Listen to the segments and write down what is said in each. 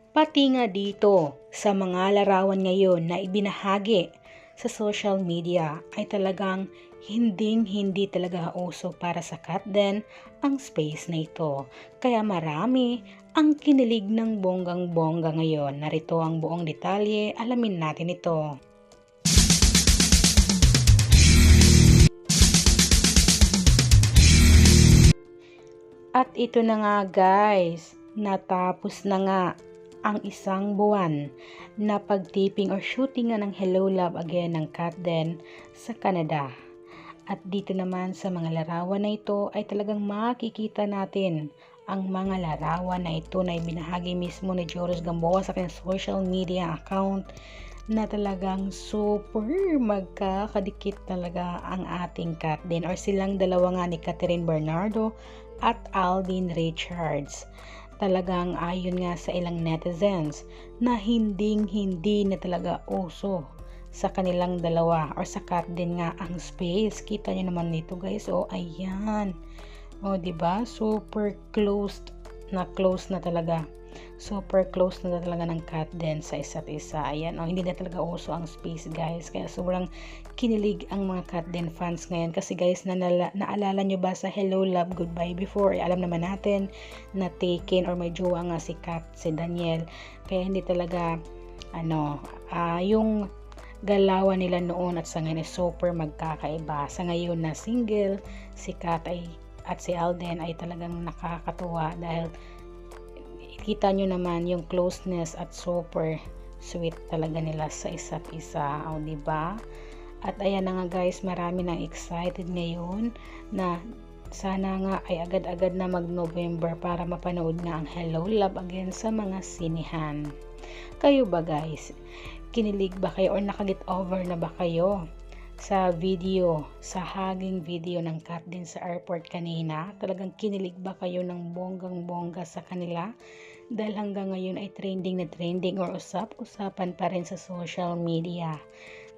Pati nga dito sa mga larawan ngayon na ibinahagi sa social media ay talagang hindi talaga uso para sa Katden ang space na ito. Kaya marami ang kinilig ng bonggang-bongga ngayon. Narito ang buong detalye, alamin natin ito. At ito na nga guys, natapos na nga ang isang buwan na pagtiping or shooting nga ng Hello Love Again ng Katden sa Canada. At dito naman sa mga larawan na ito ay talagang makikita natin ang mga larawan na ito na ibinahagi mismo ni Joris Gamboa sa kanyang social media account na talagang super magkakadikit talaga ang ating Katden or silang dalawa nga ni Catherine Bernardo at Alden Richards. Talagang ayon nga sa ilang netizens na hindi na talaga uso sa kanilang dalawa or sa Katden nga ang space. Kita nyo naman nito guys, ayan, diba, super close na talaga, super close na talaga ng Katden sa isa't isa. Ayan, hindi na talaga uso ang space guys, kaya sobrang kinilig ang mga Katden fans ngayon kasi guys, naalala nyo ba sa Hello Love Goodbye before, alam naman natin na taken or may jowa nga si Kat, si Daniel, kaya hindi talaga yung galawan nila noon at sa ngayon ay super magkakaiba. Sa ngayon na single, si Kat at si Alden ay talagang nakakatuwa dahil kita nyo naman yung closeness at super sweet talaga nila sa isa't isa, diba? At ayan na nga guys, marami nang excited ngayon na sana nga ay agad-agad na mag-November para mapanood nga ang Hello Love Again sa mga sinihan. Kayo ba guys? Kinilig ba kayo or nakaget over na ba kayo sa haging video ng Katden sa airport kanina? Talagang kinilig ba kayo ng bonggang-bongga sa kanila? Dahil hanggang ngayon ay trending na trending or usap-usapan pa rin sa social media.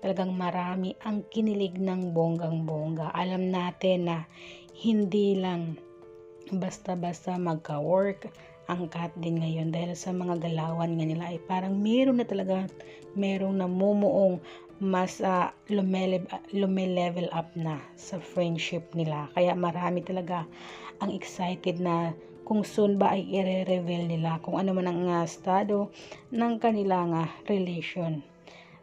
Talagang marami ang kinilig ng bonggang-bongga. Alam natin na hindi lang basta-basta magka-work ang Katden ngayon dahil sa mga galawan nga nila ay parang merong namumuong mas lume-level up na sa friendship nila. Kaya marami talaga ang excited na kung soon ba ay i-reveal nila kung ano man ang estado ng kanilang relation.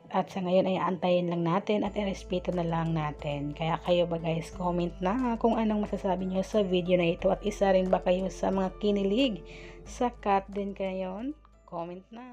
At sa ngayon ay antayin lang natin at irespeto na lang natin. Kaya kayo ba guys, comment na kung anong masasabi nyo sa video na ito at isa rin ba kayo sa mga kinilig sa Katden ngayon? Comment na.